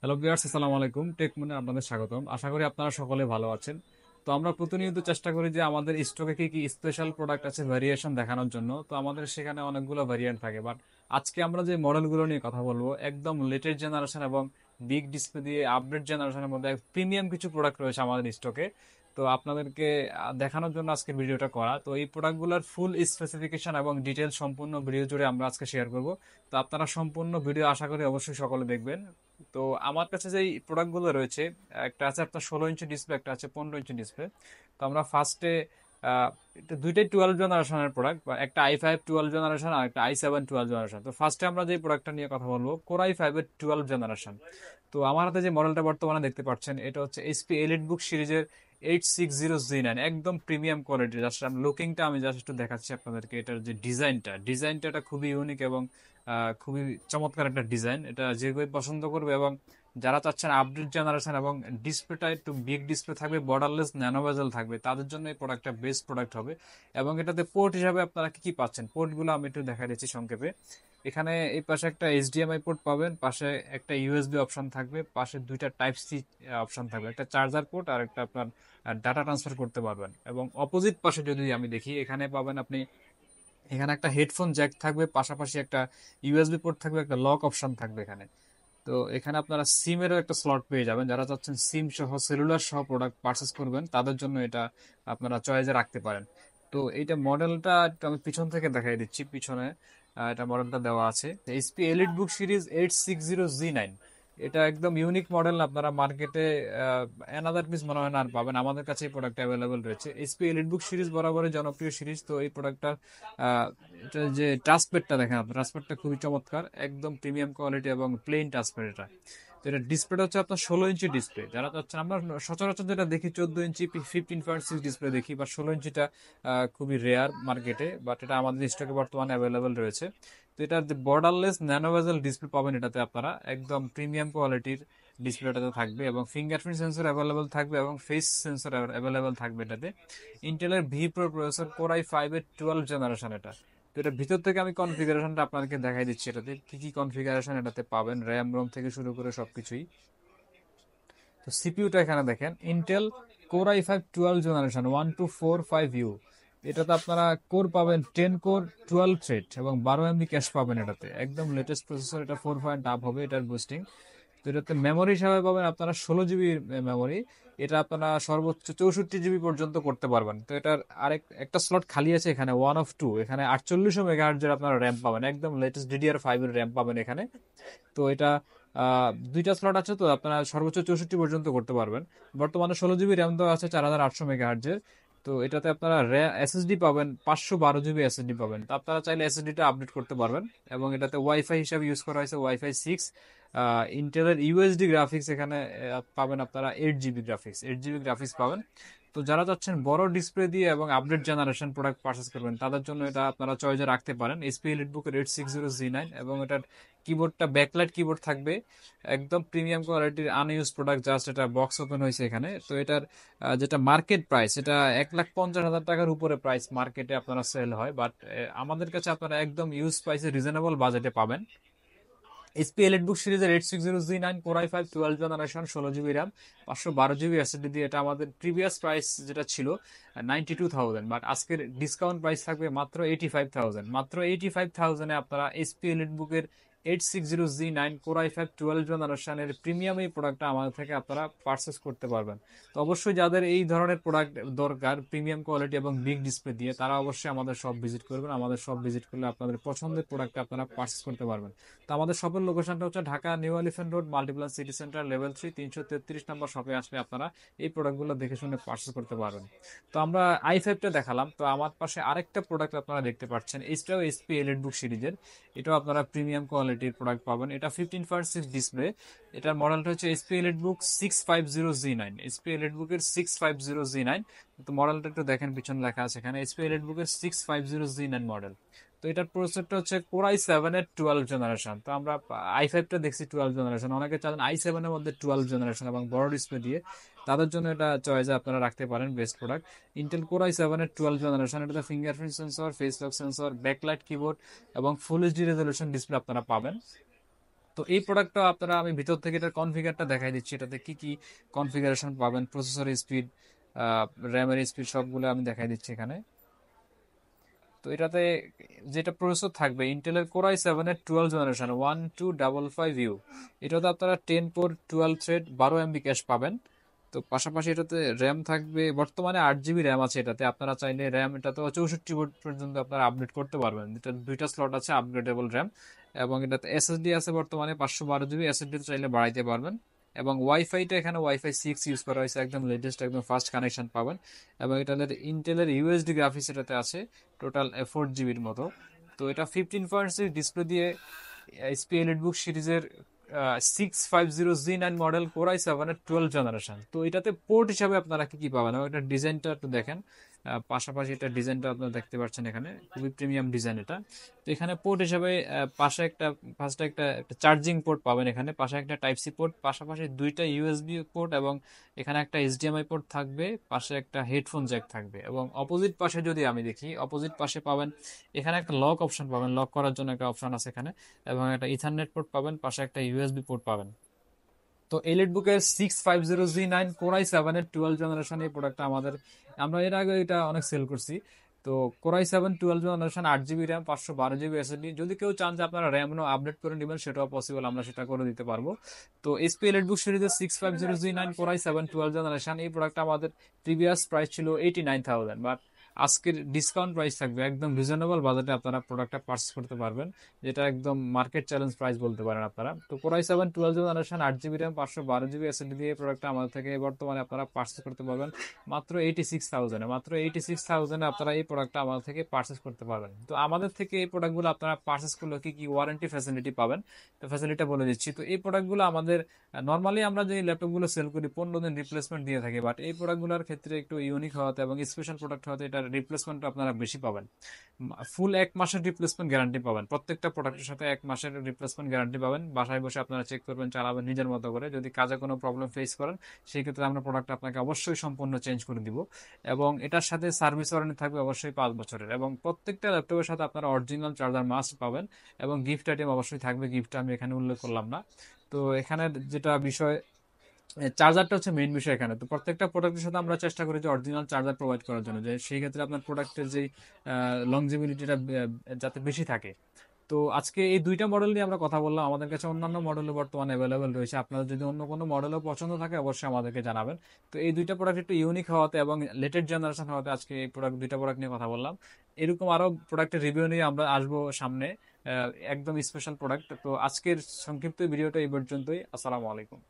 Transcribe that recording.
Hello viewers, আসসালামু আলাইকুম। Take মনে আপনাদের স্বাগতম। আশা করি আপনারা সকলে ভালো আছেন। তো আমরা প্রতিনিয়ত চেষ্টা করি যে আমাদের স্টকে কি কি স্পেশাল প্রোডাক্ট আছে ভেরিয়েশন দেখানোর জন্য। তো আমাদের সেখানে অনেকগুলো ভেরিয়েন্ট থাকে, বাট আজকে আমরা যে মডেলগুলো নিয়ে কথা বলবো একদম লেটেস্ট জেনারেশন এবং বিগ ডিসপ্লে দিয়ে আপডেট জেনারেশনের মধ্যে প্রিমিয়াম কিছু প্রোডাক্ট রয়েছে আমাদের স্টকে। তো আপনাদেরকে দেখানোর জন্য আজকে ভিডিওটা করা। তো এই প্রোডাক্টগুলোর ফুল স্পেসিফিকেশন এবং ডিটেল সম্পূর্ণ ভিডিও জুড়ে আমরা আজকে শেয়ার করব। তো আপনারা সম্পূর্ণ ভিডিও আশা করি অবশ্যই সকলে দেখবেন। তো আমার কাছে যে প্রোডাক্টগুলো রয়েছে, একটা আছে আপনার 16 ইঞ্চি ডিসপ্লে, একটা আছে 15 ইঞ্চি ডিসপ্লে। তো আমরা ফার্স্টে দুইটাই 12 জেনারেশনের প্রোডাক্ট, বা একটা i5 12 জেনারেশন আর একটা i7 12 জেনারেশন। তো ফার্স্টে আমরা যে প্রোডাক্টটা নিয়ে কথা বলবো কোর i5 12 জেনারেশন। তো আমার হাতে যে মডেলটা বর্তমানে দেখতে পাচ্ছেন এটা হচ্ছে এইচপি এলিট বুক সিরিজের 860G9, একদম প্রিমিয়াম কোয়ালিটি। জাস্ট লুকিংটা আমি জাস্ট একটু দেখাচ্ছি আপনাদেরকে। এটার যে ডিজাইনটা এটা খুবই ইউনিক এবং খুবই চমৎকার একটা ডিজাইন। এটা যে কেউ পছন্দ করবে, এবং যারা চাচ্ছেন আপডেট জেনারেশন এবং ডিসপ্লেটা একটু বিগ ডিসপ্লে থাকবে, বর্ডারলেস ন্যানো বেজেল থাকবে, তাদের জন্য এই প্রোডাক্টটা বেস্ট প্রোডাক্ট হবে। এবং এটাতে পোর্ট হিসাবে আপনারা কি কি পাচ্ছেন, পোর্টগুলো আমি একটু দেখা দিচ্ছি সংক্ষেপে। এখানে এই পাশে একটা এইচডিএমআই পোর্ট পাবেন, পাশে একটা ইউএসবি অপশন থাকবে, পাশে দুইটা টাইপ সি অপশন থাকবে, একটা চার্জার পোর্ট আর একটা আপনার ডাটা ট্রান্সফার করতে পারবেন। এবং অপোজিট পাশে যদি আমি দেখি, এখানে পাবেন আপনি, এখানে একটা হেডফোন জ্যাক থাকবে, পাশাপাশি একটা ইউএসবি পোর্ট থাকবে, একটা লক অপশন থাকবে এখানে। তো এখানে আপনারা সিমেরও একটা স্লট পেয়ে যাবেন। যারা চাচ্ছেন সিম সহ সেলুলার সহ প্রোডাক্ট পারচেস করবেন তাদের জন্য এটা আপনারা চয়েসে রাখতে পারেন। তো এইটা মডেলটা একটু আমি পিছন থেকে দেখাই দিচ্ছি। পিছনে এটা মডেলটা দেওয়া আছে, এইচপি এলিট বুক সিরিজ 860G9। এটা একদম ইউনিক মডেল। আপনারা মার্কেটে অ্যানাদার পিস মনে হয় না আর পাবেন, আমাদের কাছে এই প্রোডাক্ট অ্যাভেলেবল রয়েছে। এইচপি এলিট বুক সিরিজ বরাবরই জনপ্রিয় সিরিজ। তো এই প্রোডাক্টটা এটা যে ট্রান্সপেডটা দেখেন, আপনার ট্রান্সপেডটা খুবই চমৎকার, একদম প্রিমিয়াম কোয়ালিটি এবং প্লেন ট্রান্সপেড এটা। তো এটা ডিসপ্লেটা হচ্ছে আপনার 16 ইঞ্চি ডিসপ্লে। যারা চাচ্ছেন, আমরা সচরাচর যেটা দেখি 14 ইঞ্চি 15.6 ডিসপ্লে দেখি, বা 16 ইঞ্চিটা খুবই রেয়ার মার্কেটে, বাট এটা আমাদের স্টকে বর্তমানে অ্যাভেলেবেল রয়েছে। তো এটার যে বর্ডারলেস ন্যানো বেজেল ডিসপ্লে পাবেন এটাতে আপনারা, একদম প্রিমিয়াম কোয়ালিটির ডিসপ্লেটাতে থাকবে, এবং ফিঙ্গারপ্রিন্ট সেন্সর অ্যাভেলেবেল থাকবে এবং ফেস সেন্সর অ্যাভেলেবেল থাকবে এটাতে। ইন্টেলের vPro processor core i5 12 generation এটা। তো এটার ভিতর থেকে আমি কনফিগারেশনটা আপনাদেরকে দেখাই দিচ্ছি, এটাতে কি কি কনফিগারেশন এটাতে পাবেন, র্যাম রোম থেকে শুরু করে সবকিছুই। তো সিপিইউটা এখানে দেখেন, Intel core i5 12 generation 1245U। এটাতে আপনারা কোর পাবেন 10 কোর 12 থ্রেড এবং 12 MB ক্যাশ পাবেন এটাতে। একদম লেটেস্ট প্রসেসর, এটা 4 পয়েন্ট আপ হবে এটার বুস্টিং। তো এটাতে মেমোরি হিসাবে পাবেন আপনারা 16 জিবি মেমোরি। এটা আপনারা সর্বোচ্চ 64 জিবি পর্যন্ত করতে পারবেন। তো এটার আরেক একটা স্লট খালি আছে এখানে, 1 অফ 2। এখানে 48 মেগাহার্টজের আপনারা র্যাম পাবেন, একদম লেটেস্ট DDR5 এর র্যাম পাবেন এখানে। তো এটা দুইটা স্লট আছে, তো আপনারা সর্বোচ্চ 64 পর্যন্ত করতে পারবেন। বর্তমানে 16 জিবি র্যাম দেওয়া আছে 4800 মেগাহার্জের। তো এটাতে আপনারা এসএসডি পাবেন, 512 জিবি এসএসডি পাবেন। তো আপনারা চাইলে এসএসডিটা আপডেট করতে পারবেন। এবং এটাতে ওয়াইফাই হিসাবে ইউজ করা হয়েছে ওয়াইফাই 6। ইন্টেলের ইউএসডি গ্রাফিক্স এখানে পাবেন আপনারা, 8 জিবি গ্রাফিক্স পাবেন। তো যারা চাচ্ছেন বড় ডিসপ্লে দিয়ে এবং আপডেট জেনারেশন প্রোডাক্ট পারচেস করবেন তাদের জন্য এটা আপনারা চয়েসে রাখতে পারেন, এইচপি এলিটবুকের 860G9। এবং এটার কিবোর্ডটা ব্যাকলাইট কিবোর্ড থাকবে, একদম প্রিমিয়াম কোয়ালিটির আনইউজ প্রোডাক্ট। জাস্ট এটা বক্স ওপেন হয়েছে এখানে। তো এটার যেটা মার্কেট প্রাইস, এটা 1,50,000 টাকার উপরে প্রাইস মার্কেটে আপনারা সেল হয়, বাট আমাদের কাছে আপনারা একদম ইউজ প্রাইসে রিজনেবল বাজেটে পাবেন। এইচপি এলিটবুক সিরিজের 860G9 core i5 12 generation, 16 GB RAM, 512 GB SSD দিয়ে। এটা আমাদের প্রিভিয়াস প্রাইস যেটা ছিল 92,000, বাট আজকের ডিসকাউন্ট প্রাইস থাকবে মাত্র 85,000। মাত্র 85,000-এ আপনারা এইচপি এলিটবুকের 860G9 কোর i5 12 জেনারেশনের প্রিমিয়াম এই প্রোডাক্টটা আমাদের থেকে আপনারা পারচেস করতে পারবেন। তো অবশ্যই যাদের এই ধরনের প্রোডাক্ট দরকার প্রিমিয়াম কোয়ালিটি এবং বিগ ডিসপ্লে দিয়ে, তারা অবশ্যই আমাদের শপ ভিজিট করবেন। আমাদের শপ ভিজিট করলে আপনাদের পছন্দের প্রোডাক্টটা আপনারা পারচেস করতে পারবেন। তো আমাদের শপের লোকেশনটা হচ্ছে Dhaka new elephant road, multiplan city centre, level 3, 333 number শপে আসলে আপনারা এই প্রোডাক্টগুলো দেখে শুনে পারচেস করতে পারবেন। তো আমরা i5টা দেখালাম। তো আমার পাশে আরেকটা প্রোডাক্ট আপনারা দেখতে পাচ্ছেন, এটাও এইচপি এলিটবুক সিরিজের। এটাও আপনারা প্রিমিয়াম কোয়ালিটির প্রোডাক্ট পাবেন। এটা 15.6 ডিসপ্লে। এটার মডেলটা হচ্ছে HP EliteBook 650G9, HP এলিটবুকের 650G9। তো মডেলটা একটু দেখেন, পিছনে লেখা আছে এখানে এইচপি এলিটবুকের 650G9 মডেল। তো এটার প্রসেসরটা হচ্ছে কোর i7 12 জেনারেশন। তো আমরা i5টা দেখছি 12 জেনারেশন, অনেকে চান i7-এর মধ্যে 12 জেনারেশন এবং বড় ডিসপ্লে দিয়ে, তাদের জন্য এটা চয়েসে আপনারা রাখতে পারেন best product. Intel core i7 12 generation, এটাতে fingerprint sensor, face lock sensor, backlight keyboard এবং ফুল এইচডি রেজলিউশন ডিসপ্লে আপনারা পাবেন। তো এই প্রোডাক্টটা আপনারা আমি ভিতর থেকে এটার কনফিগারটা দেখাই দিচ্ছি, এটাতে কি কি কনফিগারেশন পাবেন, প্রসেসর স্পিড, র্যামের স্পিড সবগুলো আমি দেখাই দিচ্ছি এখানে। তো এটাতে যেটা প্রসেসর থাকবে ইন্টেলের কোরাই 7-এর 12 জেনারেশন 1255U। এটাতে আপনারা 10 কোর 12 থ্রেড 12 MB ক্যাশ পাবেন। তো পাশাপাশি এটাতে র্যাম থাকবে, বর্তমানে 8 GB র্যাম আছে এটাতে, আপনারা চাইলে র্যাম এটাতে 64 পর্যন্ত আপনারা আপডেট করতে পারবেন। এটা দুইটা স্লট আছে আপগ্রেডেবল র্যাম। এবং এটাতে এসএসডি আছে বর্তমানে 512 GB, এসএসডি চাইলে বাড়াইতে পারবেন। এবং ওয়াইফাইটা এখানে ওয়াইফাই 6 ইউজ করা হয়েছে, একদম লেটেস্ট একদম ফাস্ট কানেকশন পাবেন। এবং এটাতে ইন্টেলের ইউএসডি গ্রাফিক্স এটাতে আছে টোটাল 4 GB মতো। তো এটা 15.6 ডিসপ্লে দিয়ে এইচপি এলিটবুক সিরিজের 650Z9 মডেল কোরাই 7-এর 12 জেনারেশন। তো এটাতে পোর্ট হিসাবে আপনারা কি কি পাবেন এবং এটা ডিজাইনটা একটু দেখেন। পাশাপাশি এটা ডিজাইনটা আপনারা দেখতে পাচ্ছেন এখানে, খুবই প্রিমিয়াম ডিজাইন এটা। তো এখানে পোর্ট হিসাবে পাশে একটা ফার্স্টে একটা চার্জিং পোর্ট পাবেন, এখানে পাশে একটা টাইপ সি পোর্ট, পাশাপাশি দুইটা ইউএসবি পোর্ট, এবং এখানে একটা এইচডিএমআই পোর্ট থাকবে, পাশে একটা হেডফোন জ্যাক থাকবে। এবং অপোজিট পাশে যদি আমি দেখি, অপোজিট পাশে পাবেন এখানে একটা লক অপশন পাবেন, লক করার জন্য একটা অপশন আছে এখানে। এবং একটা ইথারনেট পোর্ট পাবেন, পাশে একটা ইউএসবি পোর্ট পাবেন। তো এলিটবুকের 650Z9 কোরাই 7-এর 12 জেনারেশন এই প্রোডাক্টটা আমাদের, আমরা এর আগে এটা অনেক সেল করছি। তো core i 7 12 generation 8 GB RAM 512 GB SSD. যদি কেউ চান যে আপনারা র্যাম আপডেট করে নেবেন সেটাও পসিবল, আমরা সেটা করে দিতে পারবো। তো এসপি এলিটবুক সিরিজের 650Z9 কোরাই 7 12 জেনারেশন এই প্রোডাক্টটা আমাদের প্রিভিয়াস প্রাইস ছিল 89,000, বাট আজকের ডিসকাউন্ট প্রাইস থাকবে একদম রিজনেবল বাজেটে আপনারা প্রোডাক্টটা পারচেস করতে পারবেন, যেটা একদম মার্কেট চ্যালেঞ্জ প্রাইস বলতে পারেন আপনারা। তো core i 7 12 generation 8 GB RAM 512 GB SSD দিয়ে প্রোডাক্টটা আমাদের থেকে বর্তমানে আপনারা পারচেস করতে পারবেন মাত্র 86,000 মাত্র 86,000 আপনারা এই প্রোডাক্টটা আমাদের থেকে পারচেস করতে পারবেন। তো আমাদের থেকে এই প্রোডাক্টগুলো আপনারা পারচেস করলে কি কি ওয়ারেন্টি ফ্যাসিলিটি পাবেন, তো ফ্যাসিলিটিটা বলে দিচ্ছি। তো এই প্রোডাক্টগুলো আমাদের নর্মালি আমরা যে ল্যাপটপগুলো সেল করি 15 দিন রিপ্লেসমেন্ট দিয়ে থাকি, বাট এই প্রোডাক্টগুলোর ক্ষেত্রে একটু ইউনিক হওয়াতে এবং স্পেশাল প্রোডাক্ট হওয়াতে এটার রিপ্লেসমেন্ট আপনারা বেশি পাবেন। ফুল 1 মাসের রিপ্লেসমেন্ট গ্যারান্টি পাবেন, প্রত্যেকটা প্রোডাক্টের সাথে 1 মাসের রিপ্লেসমেন্ট গ্যারান্টি পাবেন। বাসায় বসে আপনারা চেক করবেন, চালাবেন নিজের মতো করে। যদি কাজে কোনো প্রবলেম ফেস করেন সেই ক্ষেত্রে আমরা প্রোডাক্ট আপনাকে অবশ্যই সম্পূর্ণ চেঞ্জ করে দিব। এবং এটার সাথে সার্ভিস ওয়ারেন্টি থাকবে অবশ্যই 5 বছরের। এবং প্রত্যেকটা ল্যাপটপের সাথে আপনারা অরিজিনাল চার্জার মাস্ট পাবেন, এবং গিফট আইটেম অবশ্যই থাকবে, গিফটটা আমি এখানে উল্লেখ করলাম না। তো এখানে যেটা বিষয়, চার্জারটা হচ্ছে মেইন বিষয় এখানে। তো প্রত্যেকটা প্রোডাক্টের সাথে আমরা চেষ্টা করি যে অরিজিনাল চার্জার প্রোভাইড করার জন্য, যে সেই ক্ষেত্রে আপনার প্রোডাক্টের যে লংজিবিলিটিটা যাতে বেশি থাকে। তো আজকে এই দুইটা মডেল নিয়ে আমরা কথা বললাম, আমাদের কাছে অন্যান্য মডেলও বর্তমানে অ্যাভেলেবেল রয়েছে। আপনাদের যদি অন্য কোনো মডেলও পছন্দ থাকে অবশ্যই আমাদেরকে জানাবেন। তো এই দুইটা প্রোডাক্ট একটু ইউনিক হওয়াতে এবং লেটেস্ট জেনারেশন হওয়াতে আজকে এই দুইটা প্রোডাক্ট নিয়ে কথা বললাম। এরকম আরো প্রোডাক্টের রিভিউ নিয়ে আমরা আসবো সামনে, একদম স্পেশাল প্রোডাক্ট। তো আজকের সংক্ষিপ্ত ভিডিওটা এই পর্যন্তই। আসসালামু আলাইকুম।